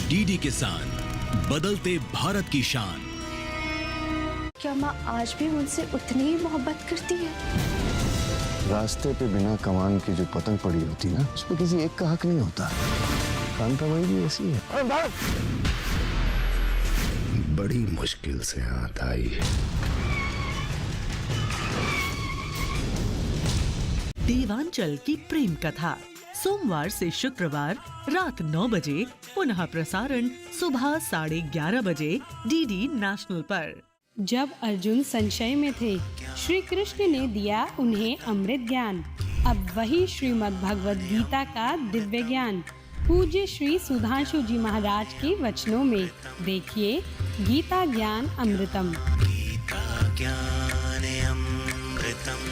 DD किसान, बदलते भारत की शान। क्या माँ आज भी मुझसे उतनी ही मोहब्बत करती है? रास्ते पे बिना कमान की जो पतंग पड़ी होती ना, उसमें किसी एक का हक नहीं होता। कांताबाई भी ऐसी है। बड़ी मुश्किल से हाथ आई। देवांचल की प्रेम कथा सोमवार से शुक्रवार रात 9 बजे, पुनः प्रसारण सुबह 11:30 बजे डीडी नेशनल पर। जब अर्जुन संशय में थे, श्री कृष्ण ने दिया उन्हें अमृत ज्ञान। अब वही श्रीमद् भगवद गीता का दिव्य ज्ञान पूज्य श्री सुधांशु जी महाराज के वचनों में देखिए गीता ज्ञान अमृतम। गीता ज्ञान अमृतम।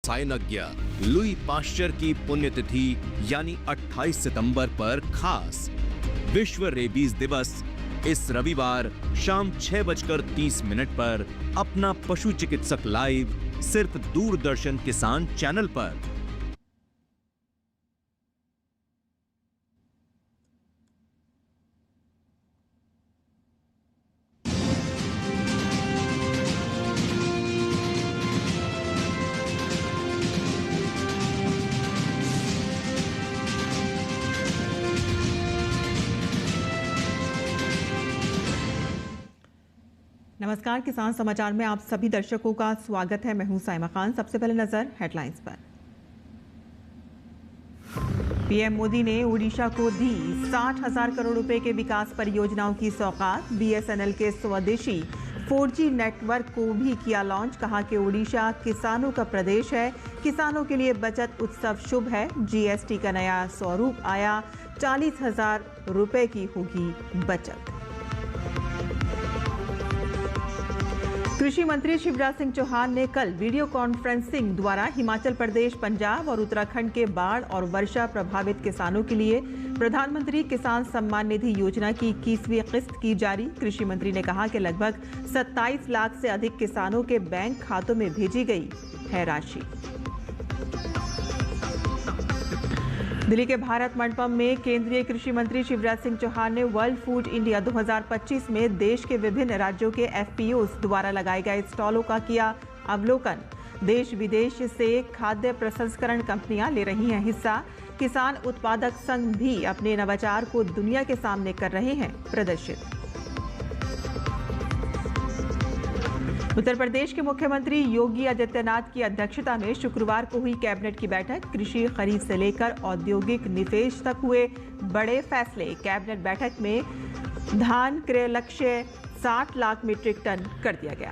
साइनज्ञ लुई पाश्चर की पुण्यतिथि यानी 28 सितंबर पर खास विश्व रेबीज दिवस इस रविवार शाम 6:30 पर अपना पशु चिकित्सक लाइव सिर्फ दूरदर्शन किसान चैनल पर। नमस्कार, किसान समाचार में आप सभी दर्शकों का स्वागत है। मैं हूं साइमा खान। सबसे पहले नजर हेडलाइंस पर। पीएम मोदी ने ओडिशा को दी 60,000 करोड़ रुपए के विकास परियोजनाओं की सौगात। बीएसएनएल के स्वदेशी 4G नेटवर्क को भी किया लॉन्च। कहा कि ओडिशा किसानों का प्रदेश है, किसानों के लिए बचत उत्सव शुभ है। जीएसटी का नया स्वरूप आया, 40,000 रुपए की होगी बचत। कृषि मंत्री शिवराज सिंह चौहान ने कल वीडियो कॉन्फ्रेंसिंग द्वारा हिमाचल प्रदेश, पंजाब और उत्तराखंड के बाढ़ और वर्षा प्रभावित किसानों के लिए प्रधानमंत्री किसान सम्मान निधि योजना की 21वीं किस्त की जारी। कृषि मंत्री ने कहा कि लगभग 27 लाख से अधिक किसानों के बैंक खातों में भेजी गई है राशि। दिल्ली के भारत मंडपम में केंद्रीय कृषि मंत्री शिवराज सिंह चौहान ने वर्ल्ड फूड इंडिया 2025 में देश के विभिन्न राज्यों के एफपीओs द्वारा लगाए गए स्टॉलों का किया अवलोकन। देश विदेश से खाद्य प्रसंस्करण कंपनियां ले रही हैं हिस्सा। किसान उत्पादक संघ भी अपने नवाचार को दुनिया के सामने कर रहे हैं प्रदर्शित। उत्तर प्रदेश के मुख्यमंत्री योगी आदित्यनाथ की अध्यक्षता में शुक्रवार को हुई कैबिनेट की बैठक। कृषि खरीद से लेकर औद्योगिक निवेश तक हुए बड़े फैसले। कैबिनेट बैठक में धान क्रय लक्ष्य 60 लाख मीट्रिक टन कर दिया गया।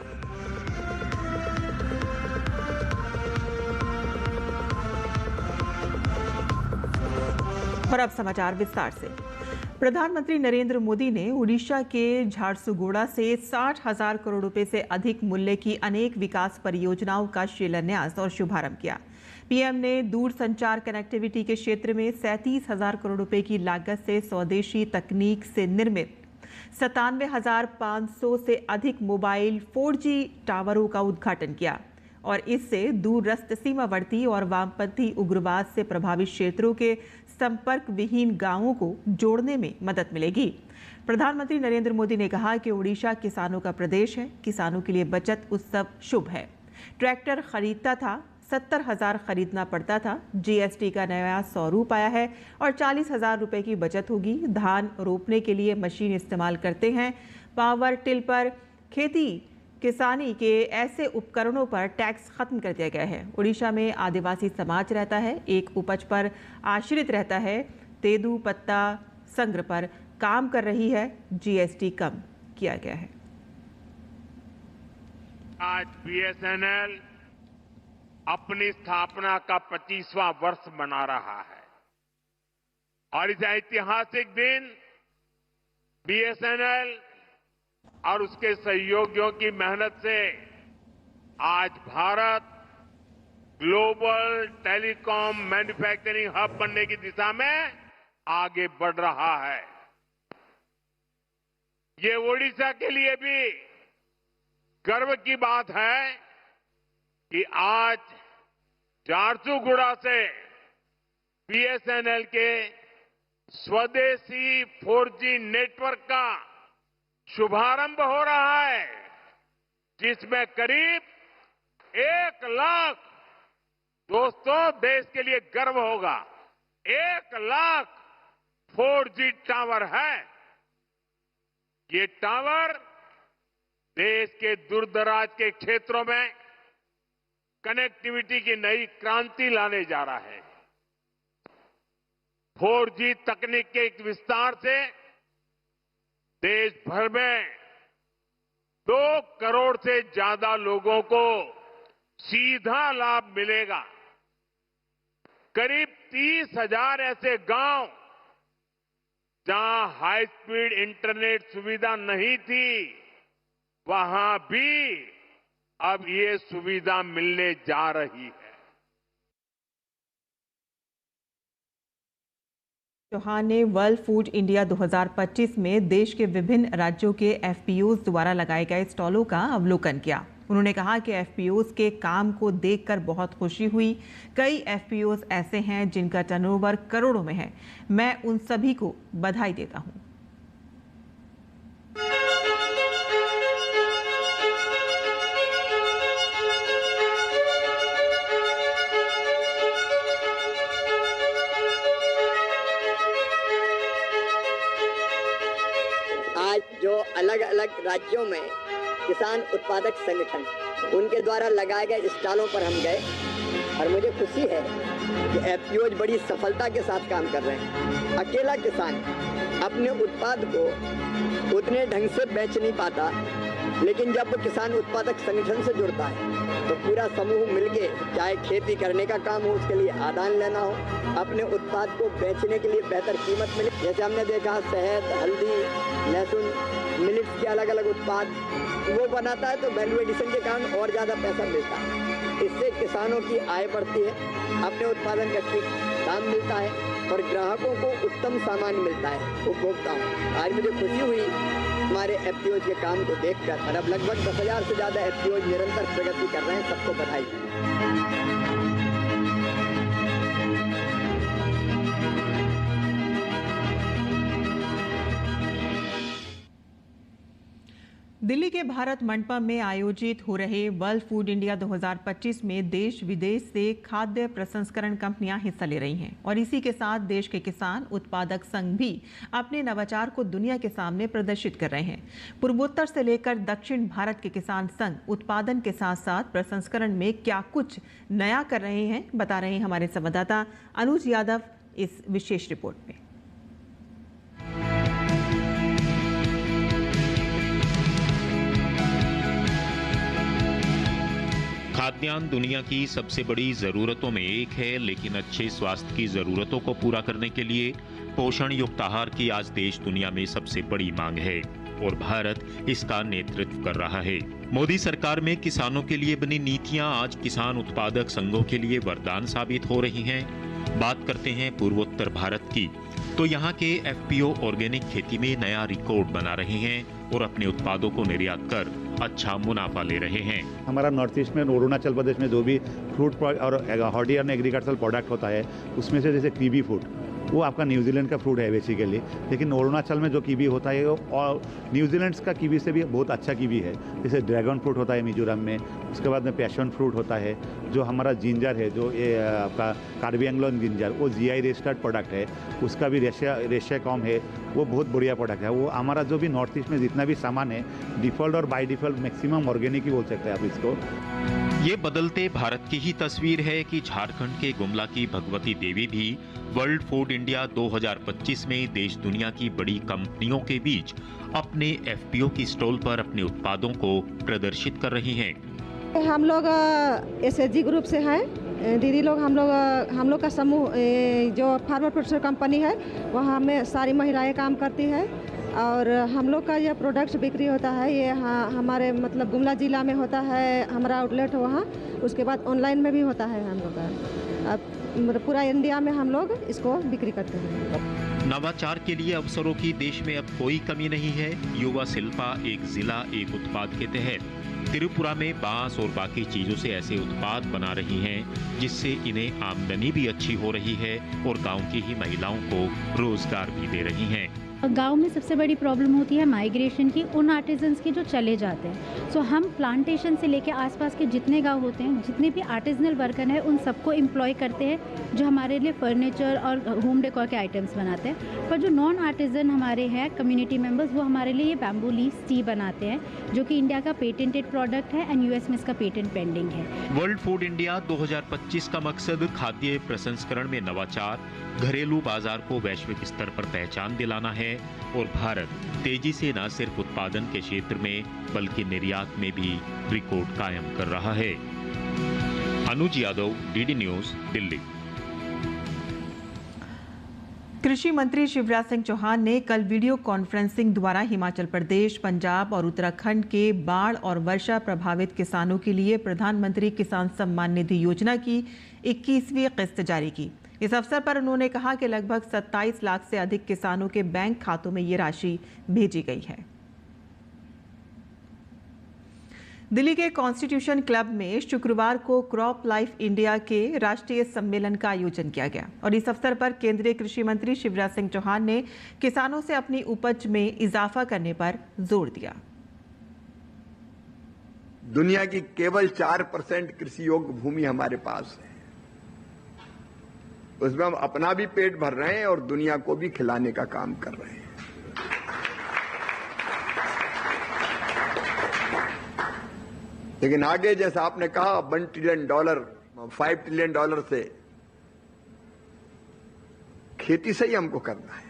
और अब समाचार विस्तार से। प्रधानमंत्री नरेंद्र मोदी ने ओडिशा के झारसुगुड़ा से 60,000 करोड़ रुपए से अधिक मूल्य की अनेक विकास परियोजनाओं का शिलान्यास और शुभारंभ किया। पीएम ने दूरसंचार कनेक्टिविटी के क्षेत्र में 37,000 करोड़ रुपए की लागत से स्वदेशी तकनीक से निर्मित 97,500 से अधिक मोबाइल 4G टावरों का उद्घाटन किया और इससे दूरस्थ सीमावर्ती और वामपंथी उग्रवाद से प्रभावित क्षेत्रों के संपर्क विहीन गांवों को जोड़ने में मदद मिलेगी। प्रधानमंत्री नरेंद्र मोदी ने कहा कि ओडिशा किसानों का प्रदेश है, किसानों के लिए बचत उत्सव शुभ है। ट्रैक्टर खरीदता था, 70,000 खरीदना पड़ता था। जीएसटी का नया स्वरूप आया है और 40,000 रुपए की बचत होगी। धान रोपने के लिए मशीन इस्तेमाल करते हैं। पावर टिल पर खेती किसानी के ऐसे उपकरणों पर टैक्स खत्म कर दिया गया है। उड़ीसा में आदिवासी समाज रहता है, एक उपज पर आश्रित रहता है। तेंदू पत्ता संग्रह पर काम कर रही है। जीएसटी कम किया गया है। आज बीएसएनएल अपनी स्थापना का 25वां वर्ष मना रहा है और इस ऐतिहासिक दिन बीएसएनएल और उसके सहयोगियों की मेहनत से आज Bharat global telecom manufacturing hub बनने की दिशा में आगे बढ़ रहा है। ये ओडिशा के लिए भी गर्व की बात है कि आज झारसुगुड़ा से बीएसएनएल के स्वदेशी 4G नेटवर्क का शुभारंभ हो रहा है, जिसमें करीब 1 लाख, दोस्तों देश के लिए गर्व होगा, 1 लाख 4G टावर है। ये टावर देश के दूरदराज के क्षेत्रों में कनेक्टिविटी की नई क्रांति लाने जा रहा है। 4G तकनीक के एक विस्तार से देश भर में 2 करोड़ से ज्यादा लोगों को सीधा लाभ मिलेगा। करीब 30,000 ऐसे गांव जहां हाई स्पीड इंटरनेट सुविधा नहीं थी, वहां भी अब ये सुविधा मिलने जा रही है। चौहान ने वर्ल्ड फूड इंडिया 2025 में देश के विभिन्न राज्यों के एफपीओज द्वारा लगाए गए स्टॉलों का अवलोकन किया। उन्होंने कहा कि एफपीओज के काम को देखकर बहुत खुशी हुई। कई एफपीओज ऐसे हैं जिनका टर्नओवर करोड़ों में है। मैं उन सभी को बधाई देता हूं। आज जो अलग अलग राज्यों में किसान उत्पादक संगठन उनके द्वारा लगाए गए स्टॉलों पर हम गए और मुझे खुशी है कि एफपीओज बड़ी सफलता के साथ काम कर रहे हैं। अकेला किसान अपने उत्पाद को उतने ढंग से बेच नहीं पाता, लेकिन जब वो किसान उत्पादक संगठन से जुड़ता है तो पूरा समूह मिलके, चाहे खेती करने का काम हो, उसके लिए आदान लेना हो, अपने उत्पाद को बेचने के लिए बेहतर कीमत मिले। जैसे हमने देखा शहद, हल्दी, लहसुन, मिलेट्स के अलग अलग उत्पाद वो बनाता है तो वैल्यू एडिशन के कारण और ज़्यादा पैसा मिलता है। इससे किसानों की आय बढ़ती है, अपने उत्पादन का ठीक दाम मिलता है और ग्राहकों को उत्तम सामान मिलता है उपभोक्ताओं। आज मुझे खुशी हुई हमारे एफपीओज के काम को देखकर और अब लगभग 10,000 से ज़्यादा एफपीओज निरंतर प्रगति कर रहे हैं। सबको बधाई। दिल्ली के भारत मंडपम में आयोजित हो रहे वर्ल्ड फूड इंडिया 2025 में देश विदेश से खाद्य प्रसंस्करण कंपनियां हिस्सा ले रही हैं और इसी के साथ देश के किसान उत्पादक संघ भी अपने नवाचार को दुनिया के सामने प्रदर्शित कर रहे हैं। पूर्वोत्तर से लेकर दक्षिण भारत के किसान संघ उत्पादन के साथ साथ प्रसंस्करण में क्या कुछ नया कर रहे हैं, बता रहे हैं हमारे संवाददाता अनुज यादव इस विशेष रिपोर्ट में। खाद्यान्न दुनिया की सबसे बड़ी जरूरतों में एक है, लेकिन अच्छे स्वास्थ्य की जरूरतों को पूरा करने के लिए पोषण युक्त आहार की आज देश दुनिया में सबसे बड़ी मांग है और भारत इसका नेतृत्व कर रहा है। मोदी सरकार में किसानों के लिए बनी नीतियां आज किसान उत्पादक संघों के लिए वरदान साबित हो रही हैं। बात करते हैं पूर्वोत्तर भारत की, तो यहाँ के एफपीओ ऑर्गेनिक खेती में नया रिकॉर्ड बना रहे हैं और अपने उत्पादों को निर्यात कर अच्छा मुनाफा ले रहे हैं। हमारा नॉर्थ ईस्ट में अरुणाचल प्रदेश में जो भी फ्रूट और हॉर्टी एंड एग्रीकल्चरल प्रोडक्ट होता है उसमें से जैसे कीवी फ्रूट वो आपका न्यूजीलैंड का फ्रूट है बेसिकली, लेकिन अरुणाचल में जो कीवी होता है वो और न्यूजीलैंड का कीवी से भी बहुत अच्छा कीवी है। जैसे ड्रैगन फ्रूट होता है मिजोरम में, उसके बाद में पैशन फ्रूट होता है, जो हमारा जिंजर है जो ये आपका कार्बी एंग्लोन जिंजर वो GI रजिस्टर्ड प्रोडक्ट है, उसका भी रेशिया कम है, वो बहुत बढ़िया प्रोडक्ट है। वो हमारा जो भी नॉर्थ ईस्ट में जितना भी सामान है डिफ़ॉल्ट और बाय डिफ़ॉल्ट मैक्सिमम ऑर्गेनिक ही बोल सकते हैं आप इसको। ये बदलते भारत की ही तस्वीर है कि झारखंड के गुमला की भगवती देवी भी वर्ल्ड फूड इंडिया 2025 में देश दुनिया की बड़ी कंपनियों के बीच अपने FPO की स्टॉल पर अपने उत्पादों को प्रदर्शित कर रही हैं। हम लोग SHG ग्रुप से हैं दीदी लोग, हम लोग का समूह जो फार्मर प्रोड्यूसर कंपनी है वहाँ में सारी महिलाएं काम करती है और हम लोग का यह प्रोडक्ट बिक्री होता है। ये हमारे मतलब गुमला जिला में होता है, हमारा आउटलेट है वहाँ, उसके बाद ऑनलाइन में भी होता है हम लोग का। अब पूरा इंडिया में हम लोग इसको बिक्री करते हैं। नवाचार के लिए अवसरों की देश में अब कोई कमी नहीं है। युवा शिल्पा एक जिला एक उत्पाद के तहत त्रिपुरा में बांस और बाकी चीजों से ऐसे उत्पाद बना रही हैं जिससे इन्हें आमदनी भी अच्छी हो रही है और गांव की ही महिलाओं को रोजगार भी दे रही हैं। गांव में सबसे बड़ी प्रॉब्लम होती है माइग्रेशन की, उन आर्टिजन्स की जो चले जाते हैं। सो हम प्लांटेशन से लेके आसपास के जितने गांव होते हैं, जितने भी आर्टिजनल वर्कर हैं, उन सबको एम्प्लॉय करते हैं जो हमारे लिए फर्नीचर और होम डेकोर के आइटम्स बनाते हैं। पर जो नॉन आर्टिजन हमारे हैं कम्युनिटी मेंबर्स, वो हमारे लिए ये बैम्बू लीफ टी बनाते हैं जो कि इंडिया का पेटेंटेड प्रोडक्ट है एंड US में इसका पेटेंट पेंडिंग है। वर्ल्ड फूड इंडिया 2025 का मकसद खाद्य प्रसंस्करण में नवाचार, घरेलू बाजार को वैश्विक स्तर पर पहचान दिलाना है और भारत तेजी से न सिर्फ उत्पादन के क्षेत्र में बल्कि निर्यात में भी रिकॉर्ड कायम कर रहा है। अनुज यादव, DD न्यूज, दिल्ली। कृषि मंत्री शिवराज सिंह चौहान ने कल वीडियो कॉन्फ्रेंसिंग द्वारा हिमाचल प्रदेश, पंजाब और उत्तराखंड के बाढ़ और वर्षा प्रभावित किसानों के लिए प्रधानमंत्री किसान सम्मान निधि योजना की 21वीं किस्त जारी की। इस अवसर पर उन्होंने कहा कि लगभग 27 लाख से अधिक किसानों के बैंक खातों में ये राशि भेजी गई है। दिल्ली के कॉन्स्टिट्यूशन क्लब में शुक्रवार को क्रॉप लाइफ इंडिया के राष्ट्रीय सम्मेलन का आयोजन किया गया और इस अवसर पर केंद्रीय कृषि मंत्री शिवराज सिंह चौहान ने किसानों से अपनी उपज में इजाफा करने पर जोर दिया। दुनिया की केवल 4% कृषि योग्य भूमि हमारे पास है, उसमें हम अपना भी पेट भर रहे हैं और दुनिया को भी खिलाने का काम कर रहे हैं। लेकिन आगे जैसा आपने कहा $1 ट्रिलियन, $5 ट्रिलियन से खेती से ही हमको करना है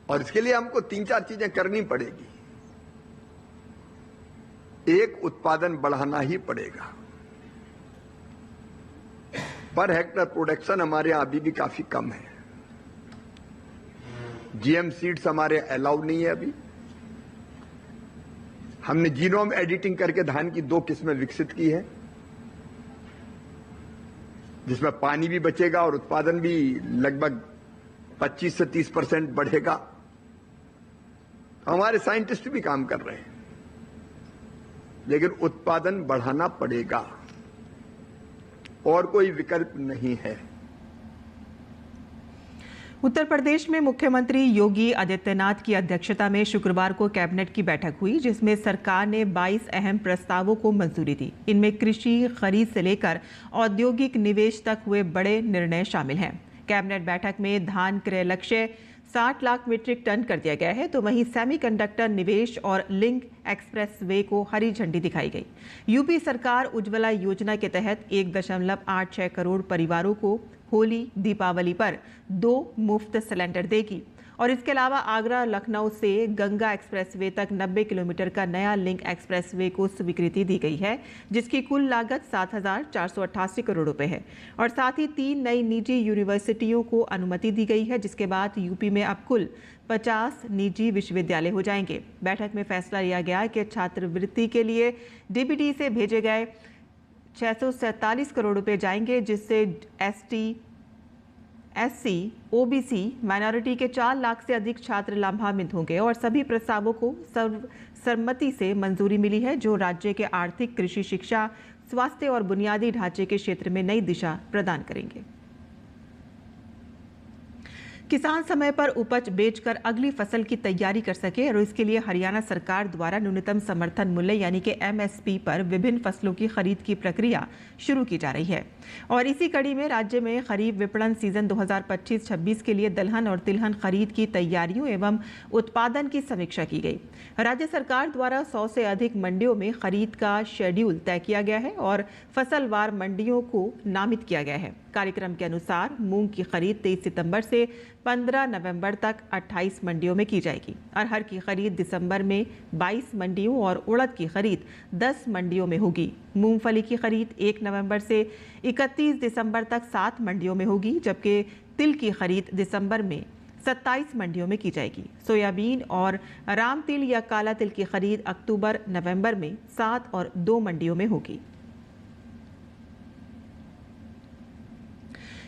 और इसके लिए हमको 3-4 चीजें करनी पड़ेगी। एक, उत्पादन बढ़ाना ही पड़ेगा। पर हेक्टर प्रोडक्शन हमारे यहां अभी भी काफी कम है। GM सीड्स हमारे अलाउड नहीं है अभी। हमने जीनोम एडिटिंग करके धान की 2 किस्में विकसित की है जिसमें पानी भी बचेगा और उत्पादन भी लगभग 25 से 30% बढ़ेगा। हमारे साइंटिस्ट भी काम कर रहे हैं, लेकिन उत्पादन बढ़ाना पड़ेगा और कोई विकल्प नहीं है। उत्तर प्रदेश में मुख्यमंत्री योगी आदित्यनाथ की अध्यक्षता में शुक्रवार को कैबिनेट की बैठक हुई जिसमें सरकार ने 22 अहम प्रस्तावों को मंजूरी दी। इनमें कृषि खरीद से लेकर औद्योगिक निवेश तक हुए बड़े निर्णय शामिल हैं। कैबिनेट बैठक में धान क्रय लक्ष्य 60 लाख मीट्रिक टन कर दिया गया है, तो वहीं सेमीकंडक्टर निवेश और लिंक एक्सप्रेस वे को हरी झंडी दिखाई गई। यूपी सरकार उज्ज्वला योजना के तहत 1.86 करोड़ परिवारों को होली दीपावली पर 2 मुफ्त सिलेंडर देगी और इसके अलावा आगरा लखनऊ से गंगा एक्सप्रेसवे तक 90 किलोमीटर का नया लिंक एक्सप्रेसवे को स्वीकृति दी गई है जिसकी कुल लागत 7,488 करोड़ रुपए है और साथ ही 3 नई निजी यूनिवर्सिटियों को अनुमति दी गई है जिसके बाद यूपी में अब कुल 50 निजी विश्वविद्यालय हो जाएंगे। बैठक में फैसला लिया गया कि छात्रवृत्ति के लिए डीबीटी से भेजे गए 647 करोड़ रुपए जाएंगे जिससे SC, OBC, माइनॉरिटी के 4 लाख से अधिक छात्र लाभान्वित होंगे और सभी प्रस्तावों को सर्वसम्मति से मंजूरी मिली है, जो राज्य के आर्थिक, कृषि, शिक्षा, स्वास्थ्य और बुनियादी ढांचे के क्षेत्र में नई दिशा प्रदान करेंगे। किसान समय पर उपज बेचकर अगली फसल की तैयारी कर सके और इसके लिए हरियाणा सरकार द्वारा न्यूनतम समर्थन मूल्य यानी कि MSP पर विभिन्न फसलों की खरीद की प्रक्रिया शुरू की जा रही है। और इसी कड़ी में राज्य में खरीफ विपणन सीजन 2025-26 के लिए दलहन और तिलहन खरीद की तैयारियों एवं उत्पादन की समीक्षा की गई। राज्य सरकार द्वारा 100 से अधिक मंडियों में खरीद का शेड्यूल तय किया गया है और फसलवार मंडियों को नामित किया गया है। कार्यक्रम के अनुसार मूंग की खरीद 23 सितंबर से 15 नवंबर तक 28 मंडियों में की जाएगी। अरहर की खरीद दिसंबर में 22 मंडियों और उड़द की खरीद 10 मंडियों में होगी। मूंगफली की खरीद 1 नवंबर से 31 दिसंबर तक 7 मंडियों में होगी, जबकि तिल की खरीद दिसंबर में 27 मंडियों में की जाएगी। सोयाबीन और राम तिल या काला तिल की खरीद अक्टूबर नवंबर में 7 और 2 मंडियों में होगी।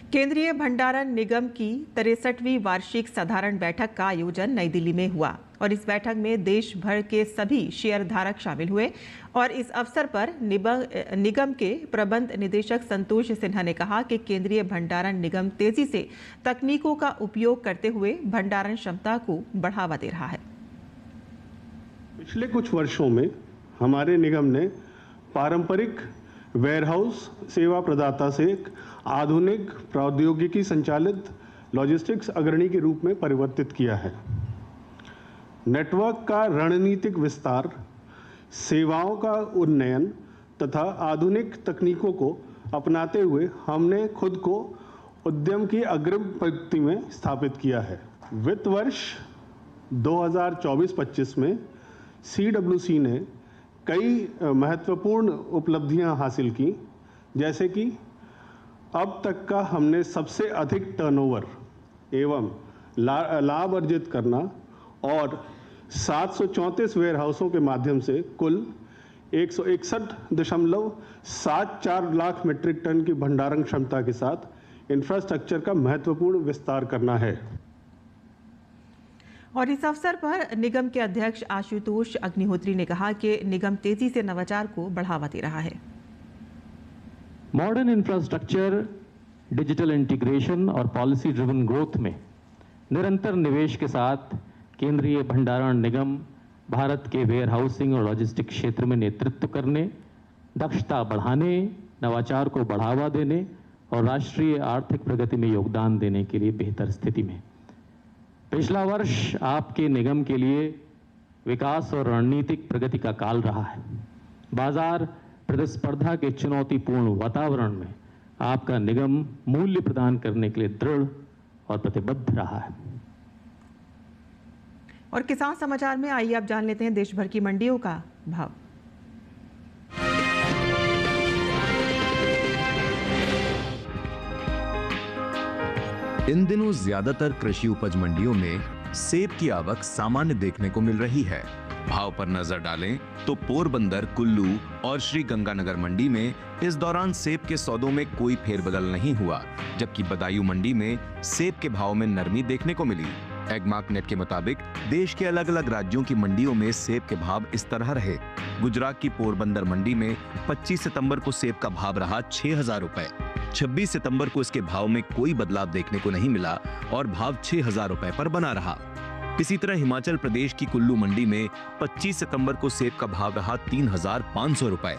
केंद्रीय भंडारण निगम की 63वीं वार्षिक साधारण बैठक का आयोजन नई दिल्ली में हुआ और इस बैठक में देश भर के सभी शेयरधारक शामिल हुए। और इस अवसर पर निगम के प्रबंध निदेशक संतोष सिन्हा ने कहा कि केंद्रीय भंडारण निगम तेजी से तकनीकों का उपयोग करते हुए भंडारण क्षमता को बढ़ावा दे रहा है। पिछले कुछ वर्षों में हमारे निगम ने पारंपरिक वेयरहाउस सेवा प्रदाता से एक आधुनिक प्रौद्योगिकी संचालित लॉजिस्टिक्स अग्रणी के रूप में परिवर्तित किया है। नेटवर्क का रणनीतिक विस्तार, सेवाओं का उन्नयन तथा आधुनिक तकनीकों को अपनाते हुए हमने खुद को उद्यम की अग्रिम पंक्ति में स्थापित किया है। वित्त वर्ष 2024-25 में CWC ने कई महत्वपूर्ण उपलब्धियां हासिल की, जैसे कि अब तक का हमने सबसे अधिक टर्नओवर एवं लाभ अर्जित करना और 734 वेयरहाउसों के माध्यम से कुल 161.74 लाख मीट्रिक टन की भंडारण क्षमता के साथ इंफ्रास्ट्रक्चर का महत्वपूर्ण विस्तार करना है। और इस अवसर पर निगम के अध्यक्ष आशुतोष अग्निहोत्री ने कहा कि निगम तेजी से नवाचार को बढ़ावा दे रहा है। मॉडर्न इंफ्रास्ट्रक्चर, डिजिटल इंटीग्रेशन और पॉलिसी ड्रिवन ग्रोथ में निरंतर निवेश के साथ केंद्रीय भंडारण निगम भारत के वेयर हाउसिंग और लॉजिस्टिक क्षेत्र में नेतृत्व करने, दक्षता बढ़ाने, नवाचार को बढ़ावा देने और राष्ट्रीय आर्थिक प्रगति में योगदान देने के लिए बेहतर स्थिति में। पिछला वर्ष आपके निगम के लिए विकास और रणनीतिक प्रगति का काल रहा है। बाजार प्रतिस्पर्धा के चुनौतीपूर्ण वातावरण में आपका निगम मूल्य प्रदान करने के लिए दृढ़ और प्रतिबद्ध रहा है। और किसान समाचार में आइए आप जान लेते हैं देश भर की मंडियों का भाव। इन दिनों ज्यादातर कृषि उपज मंडियों में सेब की आवक सामान्य देखने को मिल रही है। भाव पर नजर डालें तो पोरबंदर, कुल्लू और श्री गंगानगर मंडी में इस दौरान सेब के सौदों में कोई फेरबदल नहीं हुआ, जबकि बदायूं मंडी में सेब के भाव में नरमी देखने को मिली। एगमार्क नेट के मुताबिक देश के अलग अलग राज्यों की मंडियों में सेब के भाव इस तरह रहे। गुजरात की पोरबंदर मंडी में 25 सितंबर को सेब का भाव रहा 6,000 रुपए। 26 सितंबर को इसके भाव में कोई बदलाव देखने को नहीं मिला और भाव 6,000 रुपए पर बना रहा। इसी तरह हिमाचल प्रदेश की कुल्लू मंडी में 25 सितंबर को सेब का भाव रहा 3,500 रुपए,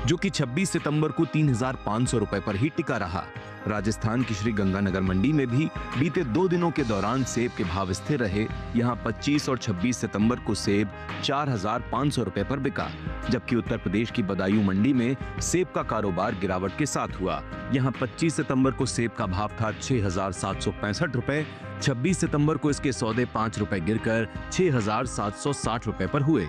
जो कि 26 सितंबर को 3,500 रुपए पर ही टिका रहा। राजस्थान की श्री गंगानगर मंडी में भी बीते 2 दिनों के दौरान सेब के भाव स्थिर रहे। यहां 25 और 26 सितंबर को सेब 4,500 रुपए पर बिका, जबकि उत्तर प्रदेश की बदायूं मंडी में सेब का कारोबार गिरावट के साथ हुआ। यहां 25 सितंबर को सेब का भाव था 6,765 रुपए। 26 सितंबर को इसके सौदे 5 रुपए गिरकर 6,760 रुपए पर हुए।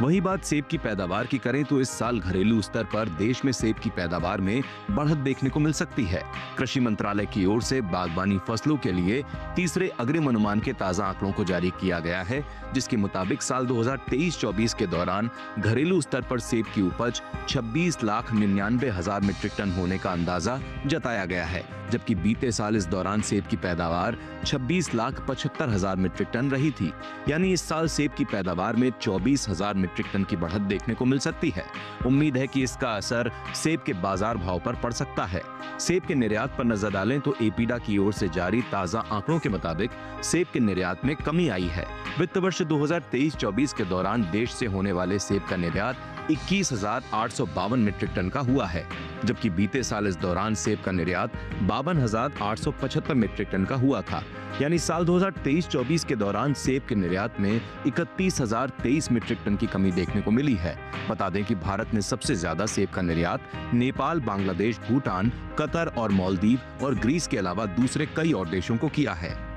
वही बात सेब की पैदावार की करें तो इस साल घरेलू स्तर पर देश में सेब की पैदावार में बढ़त देखने को मिल सकती है। कृषि मंत्रालय की ओर से बागबानी फसलों के लिए तीसरे अग्रिम अनुमान के ताजा आंकड़ों को जारी किया गया है, जिसके मुताबिक साल 2023-24 के दौरान घरेलू स्तर पर सेब की उपज 26,99,000 मीट्रिक टन होने का अंदाजा जताया गया है, जबकि बीते साल इस दौरान सेब की पैदावार 26,75,000 मीट्रिक टन रही थी। यानी इस साल सेब की पैदावार में 24,000 मीट्रिक टन की बढ़त देखने को मिल सकती है। उम्मीद है कि इसका असर सेब के बाजार भाव पर पड़ सकता है। सेब के निर्यात पर नजर डालें तो एपीडा की ओर से जारी ताजा आंकड़ों के मुताबिक सेब के निर्यात में कमी आई है। वित्त वर्ष 2023-24 के दौरान देश से होने वाले सेब का निर्यात 21,852 मीट्रिक टन का हुआ है, जबकि बीते साल इस दौरान सेब का निर्यात 52,875 मीट्रिक टन का हुआ था। यानी साल 2023-24 के दौरान सेब के निर्यात में 31,023 मीट्रिक टन की कमी देखने को मिली है। बता दें कि भारत ने सबसे ज्यादा सेब का निर्यात नेपाल, बांग्लादेश, भूटान, कतर और मालदीव और ग्रीस के अलावा दूसरे कई और देशों को किया है।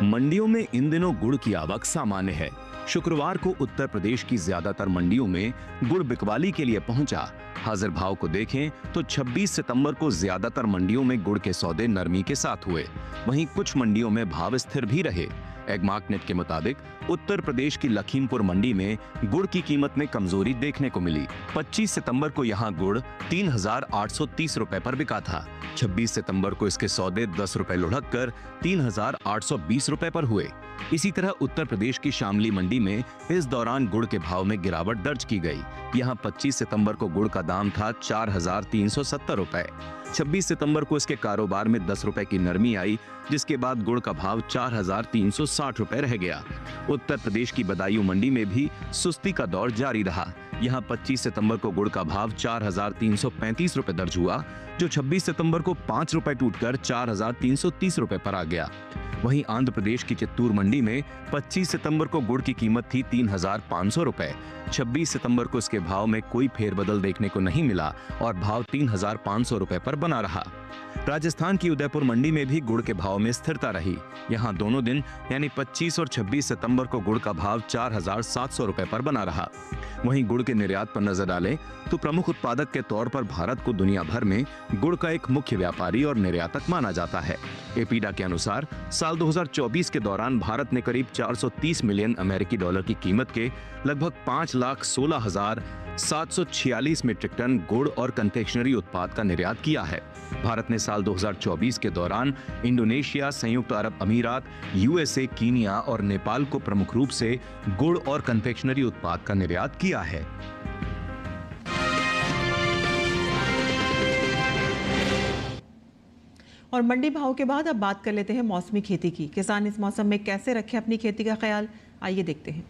मंडियों में इन दिनों गुड़ की आवक सामान्य है। शुक्रवार को उत्तर प्रदेश की ज्यादातर मंडियों में गुड़ बिकवाली के लिए पहुंचा। हाजिर भाव को देखें तो 26 सितंबर को ज्यादातर मंडियों में गुड़ के सौदे नरमी के साथ हुए। वहीं कुछ मंडियों में भाव स्थिर भी रहे। एगमार्कनेट के मुताबिक उत्तर प्रदेश की लखीमपुर मंडी में गुड़ की कीमत में कमजोरी देखने को मिली। 25 सितंबर को यहां गुड़ 3,830 रुपए पर बिका था। 26 सितंबर को इसके सौदे 10 रुपए लुढ़क कर 3,820 रुपए पर हुए। इसी तरह उत्तर प्रदेश की शामली मंडी में इस दौरान गुड़ के भाव में गिरावट दर्ज की गई। यहां 25 सितंबर को गुड़ का दाम था 4,370 रुपए। 26 सितंबर को इसके कारोबार में 10 रुपए की नरमी आई, जिसके बाद गुड़ का भाव 4,360 रुपए रह गया। उत्तर प्रदेश की बदायूं मंडी में भी सुस्ती का दौर जारी रहा। यहां 25 सितंबर को गुड़ का भाव 4,335 रुपए दर्ज हुआ, जो 26 सितंबर को 5 रुपए टूटकर 4,330 रुपए पर आ गया। वहीं आंध्र प्रदेश की चित्तूर मंडी में 25 सितंबर को गुड़ की कीमत थी 3,500 रुपए। 26 सितंबर को इसके भाव में कोई फेरबदल देखने को नहीं मिला और भाव 3,500 रुपए पर बना रहा। राजस्थान की उदयपुर मंडी में भी गुड़ के भाव में स्थिरता रही। यहां दोनों दिन यानी 25 और 26 सितंबर को गुड़ का भाव 4,700 रुपए पर बना रहा। वहीं गुड़ के निर्यात पर नजर डालें तो प्रमुख उत्पादक के तौर पर भारत को दुनिया भर में गुड़ का एक मुख्य व्यापारी और निर्यातक माना जाता है। एपीडा के अनुसार साल 2024 के दौरान भारत ने करीब 430 मिलियन अमेरिकी डॉलर की कीमत के लगभग 5,16,746 मीट्रिक टन गुड़ और कन्फेक्शनरी उत्पाद का निर्यात किया है। भारत ने साल 2024 के दौरान इंडोनेशिया, संयुक्त अरब अमीरात, यूएसए, कीनिया और नेपाल को प्रमुख रूप से गुड़ और कन्फेक्शनरी उत्पाद का निर्यात किया है। और मंडी भाव के बाद अब बात कर लेते हैं मौसमी खेती की। किसान इस मौसम में कैसे रखें अपनी खेती का ख्याल, आइए देखते हैं।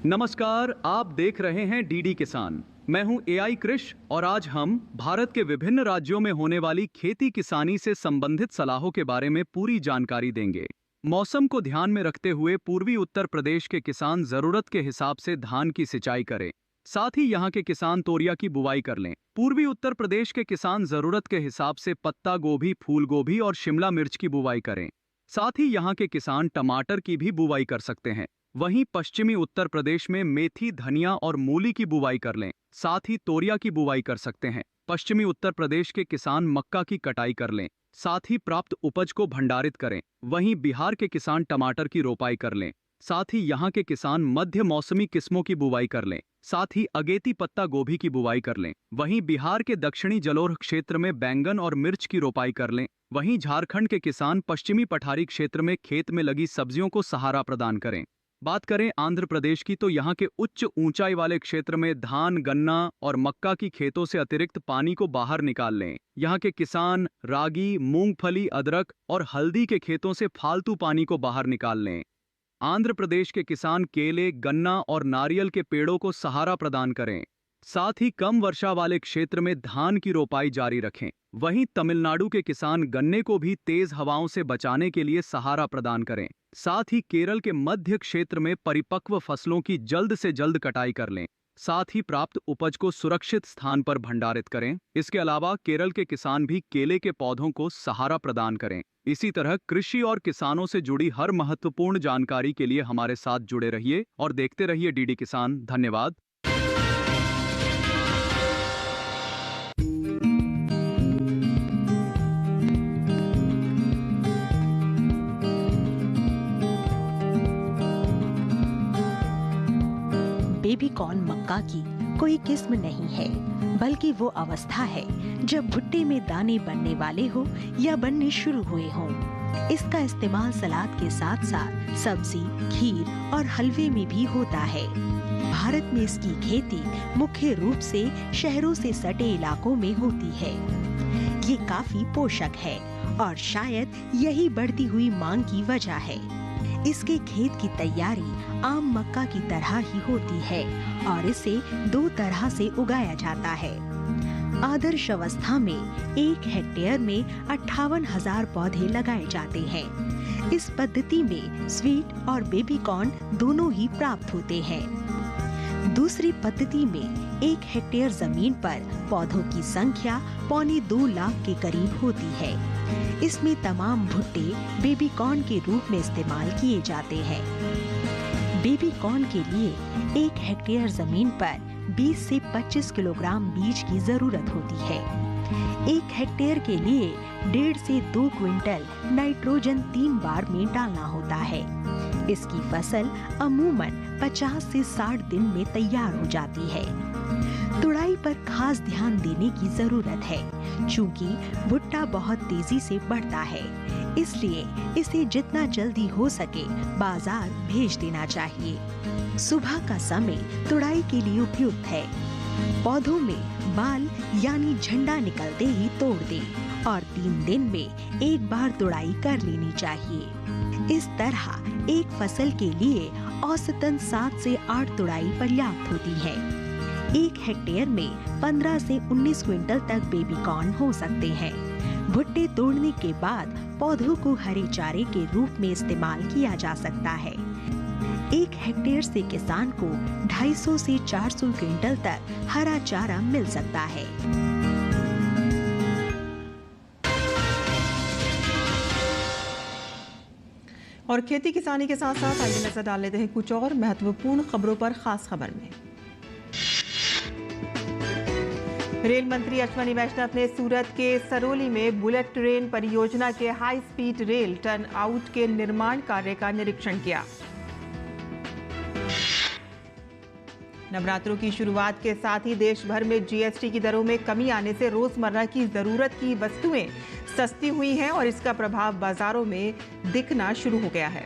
नमस्कार, आप देख रहे हैं डीडी किसान। मैं हूं एआई कृष और आज हम भारत के विभिन्न राज्यों में होने वाली खेती किसानी से संबंधित सलाहों के बारे में पूरी जानकारी देंगे। मौसम को ध्यान में रखते हुए पूर्वी उत्तर प्रदेश के किसान जरूरत के हिसाब से धान की सिंचाई करें। साथ ही यहां के किसान तोरिया की बुवाई कर लें। पूर्वी उत्तर प्रदेश के किसान जरूरत के हिसाब से पत्ता गोभी, फूल गोभी और शिमला मिर्च की बुवाई करें। साथ ही यहां के किसान टमाटर की भी बुवाई कर सकते हैं। वहीं पश्चिमी उत्तर प्रदेश में मेथी, धनिया और मूली की बुवाई कर लें। साथ ही तोरिया की बुवाई कर सकते हैं। पश्चिमी उत्तर प्रदेश के किसान मक्का की कटाई कर लें। साथ ही प्राप्त उपज को भंडारित करें। वहीं बिहार के किसान टमाटर की रोपाई कर लें। साथ ही यहाँ के किसान मध्य मौसमी किस्मों की बुवाई कर लें। साथ ही अगेती पत्ता गोभी की बुवाई कर लें। वहीं बिहार के दक्षिणी जलोढ़ क्षेत्र में बैंगन और मिर्च की रोपाई कर लें। वहीं झारखंड के किसान पश्चिमी पठारी क्षेत्र में खेत में लगी सब्जियों को सहारा प्रदान करें। बात करें आंध्र प्रदेश की तो यहाँ के उच्च ऊंचाई वाले क्षेत्र में धान, गन्ना और मक्का की खेतों से अतिरिक्त पानी को बाहर निकाल लें। यहाँ के किसान रागी, मूंगफली, अदरक और हल्दी के खेतों से फालतू पानी को बाहर निकाल लें। आंध्र प्रदेश के किसान केले, गन्ना और नारियल के पेड़ों को सहारा प्रदान करें। साथ ही कम वर्षा वाले क्षेत्र में धान की रोपाई जारी रखें। वहीं तमिलनाडु के किसान गन्ने को भी तेज हवाओं से बचाने के लिए सहारा प्रदान करें। साथ ही केरल के मध्य क्षेत्र में परिपक्व फसलों की जल्द से जल्द कटाई कर लें। साथ ही प्राप्त उपज को सुरक्षित स्थान पर भंडारित करें। इसके अलावा केरल के किसान भी केले के पौधों को सहारा प्रदान करें। इसी तरह कृषि और किसानों से जुड़ी हर महत्वपूर्ण जानकारी के लिए हमारे साथ जुड़े रहिए और देखते रहिए डीडी किसान। धन्यवाद। बेबी कॉर्न मक्का की कोई किस्म नहीं है, बल्कि वो अवस्था है जब भुट्टे में दाने बनने वाले हो या बनने शुरू हुए हों। इसका इस्तेमाल सलाद के साथ साथ सब्जी, खीर और हलवे में भी होता है। भारत में इसकी खेती मुख्य रूप से शहरों से सटे इलाकों में होती है। ये काफी पोषक है और शायद यही बढ़ती हुई मांग की वजह है। इसके खेत की तैयारी आम मक्का की तरह ही होती है और इसे 2 तरह से उगाया जाता है। आदर्श अवस्था में 1 हेक्टेयर में 58,000 पौधे लगाए जाते हैं। इस पद्धति में स्वीट और बेबी कॉर्न दोनों ही प्राप्त होते हैं। दूसरी पद्धति में 1 हेक्टेयर जमीन पर पौधों की संख्या 2.25 लाख के करीब होती है। इसमें तमाम भुट्टे बेबी कॉर्न के रूप में इस्तेमाल किए जाते हैं। बेबी कॉर्न के लिए 1 हेक्टेयर जमीन पर 20 से 25 किलोग्राम बीज की जरूरत होती है। 1 हेक्टेयर के लिए 1.5 से 2 क्विंटल नाइट्रोजन 3 बार में डालना होता है। इसकी फसल अमूमन 50 से 60 दिन में तैयार हो जाती है। तुड़ाई पर खास ध्यान देने की जरूरत है, चूंकि भुट्टा बहुत तेजी से बढ़ता है, इसलिए इसे जितना जल्दी हो सके बाजार भेज देना चाहिए। सुबह का समय तुड़ाई के लिए उपयुक्त है। पौधों में बाल यानी झंडा निकलते ही तोड़ दें और 3 दिन में 1 बार तुड़ाई कर लेनी चाहिए। इस तरह एक फसल के लिए औसतन 7 से 8 तुड़ाई पर्याप्त होती है। 1 हेक्टेयर में 15 से 19 क्विंटल तक बेबी कॉर्न हो सकते हैं। भुट्टे तोड़ने के बाद पौधों को हरे चारे के रूप में इस्तेमाल किया जा सकता है। 1 हेक्टेयर से किसान को 250 से 400 क्विंटल तक हरा चारा मिल सकता है। और खेती किसानी के साथ साथ आइए नजर डाल लेते हैं कुछ और महत्वपूर्ण खबरों पर। खास खबर में रेल मंत्री अश्विनी वैष्णव ने सूरत के सरौली में बुलेट ट्रेन परियोजना के high speed rail turn out के निर्माण कार्य का निरीक्षण किया। नवरात्रों की शुरुआत के साथ ही देश भर में जीएसटी की दरों में कमी आने से रोजमर्रा की जरूरत की वस्तुएं सस्ती हुई हैं और इसका प्रभाव बाजारों में दिखना शुरू हो गया है।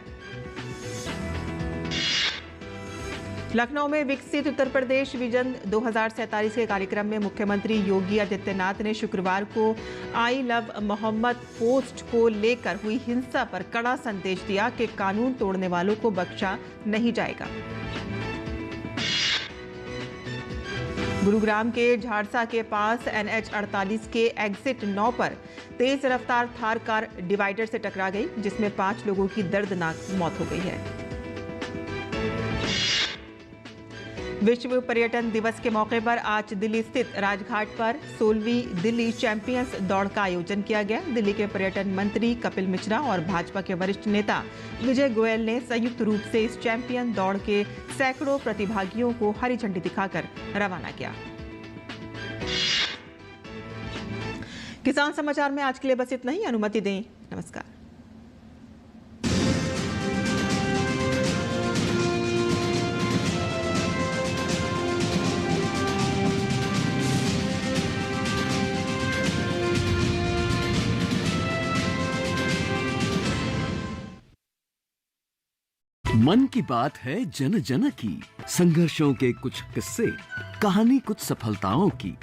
लखनऊ में विकसित उत्तर प्रदेश विजन 2047 के कार्यक्रम में मुख्यमंत्री योगी आदित्यनाथ ने शुक्रवार को आई लव मोहम्मद पोस्ट को लेकर हुई हिंसा पर कड़ा संदेश दिया कि कानून तोड़ने वालों को बख्शा नहीं जाएगा। गुरुग्राम के झाड़सा के पास NH 48 के एग्जिट 9 पर तेज रफ्तार थार कार डिवाइडर से टकरा गई, जिसमें 5 लोगों की दर्दनाक मौत हो गई है। विश्व पर्यटन दिवस के मौके पर आज दिल्ली स्थित राजघाट पर 16वीं दिल्ली चैंपियंस दौड़ का आयोजन किया गया। दिल्ली के पर्यटन मंत्री कपिल मिश्रा और भाजपा के वरिष्ठ नेता विजय गोयल ने संयुक्त रूप से इस चैंपियन दौड़ के सैकड़ों प्रतिभागियों को हरी झंडी दिखाकर रवाना किया। किसान समाचार में आज के लिए बस इतना ही। अनुमति दें। नमस्कार। मन की बात है जन जन की, संघर्षों के कुछ किस्से, कहानी कुछ सफलताओं की,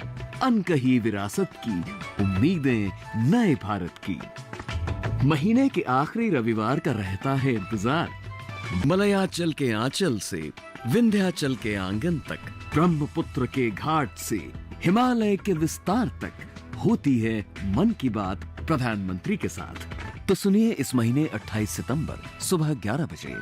अनकही विरासत की, उम्मीदें नए भारत की। महीने के आखिरी रविवार का रहता है इंतजार। मलयाचल के आंचल से विंध्याचल के आंगन तक, ब्रह्मपुत्र के घाट से हिमालय के विस्तार तक होती है मन की बात प्रधानमंत्री के साथ। तो सुनिए इस महीने 28 सितंबर सुबह 11 बजे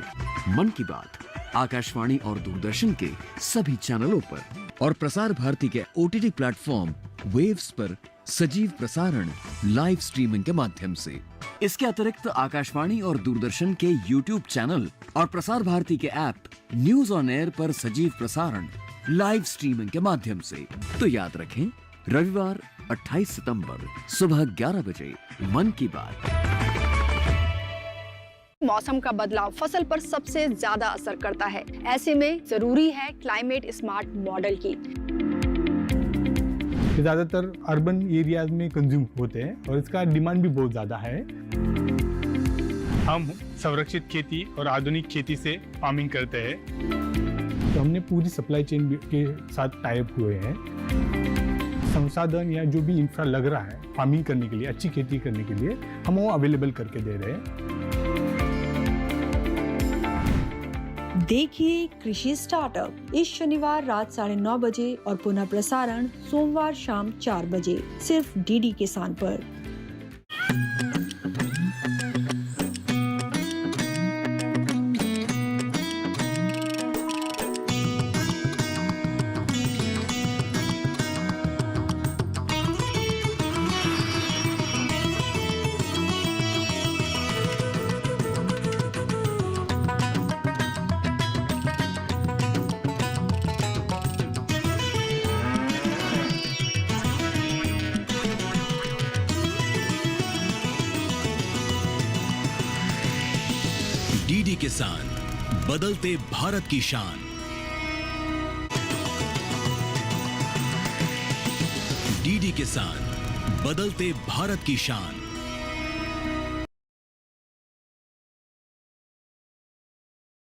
मन की बात आकाशवाणी और दूरदर्शन के सभी चैनलों पर और प्रसार भारती के OTT प्लेटफॉर्म वेव्स पर सजीव प्रसारण लाइव स्ट्रीमिंग के माध्यम से। इसके अतिरिक्त आकाशवाणी और दूरदर्शन के YouTube चैनल और प्रसार भारती के ऐप न्यूज ऑन एयर पर सजीव प्रसारण लाइव स्ट्रीमिंग के माध्यम से। तो याद रखें, रविवार 28 सितंबर सुबह 11 बजे मन की बात। मौसम का बदलाव फसल पर सबसे ज्यादा असर करता है। ऐसे में जरूरी है क्लाइमेट स्मार्ट मॉडल की। ज़्यादातर अर्बन एरियाज में कंज्यूम होते हैं और इसका डिमांड भी बहुत ज़्यादा है। हम संरक्षित खेती और आधुनिक खेती से फार्मिंग करते हैं। तो हमने पूरी सप्लाई चेन के साथ टाई अप हुए हैं। संसाधन या जो भी इंफ्रा लग रहा है फार्मिंग करने के लिए, अच्छी खेती करने के लिए, हम वो अवेलेबल करके दे रहे हैं। देखिए कृषि स्टार्टअप इस शनिवार रात 9:30 बजे और पुनः प्रसारण सोमवार शाम 4 बजे सिर्फ DD किसान पर। DD किसान, बदलते भारत की शान। DD किसान, बदलते भारत की शान।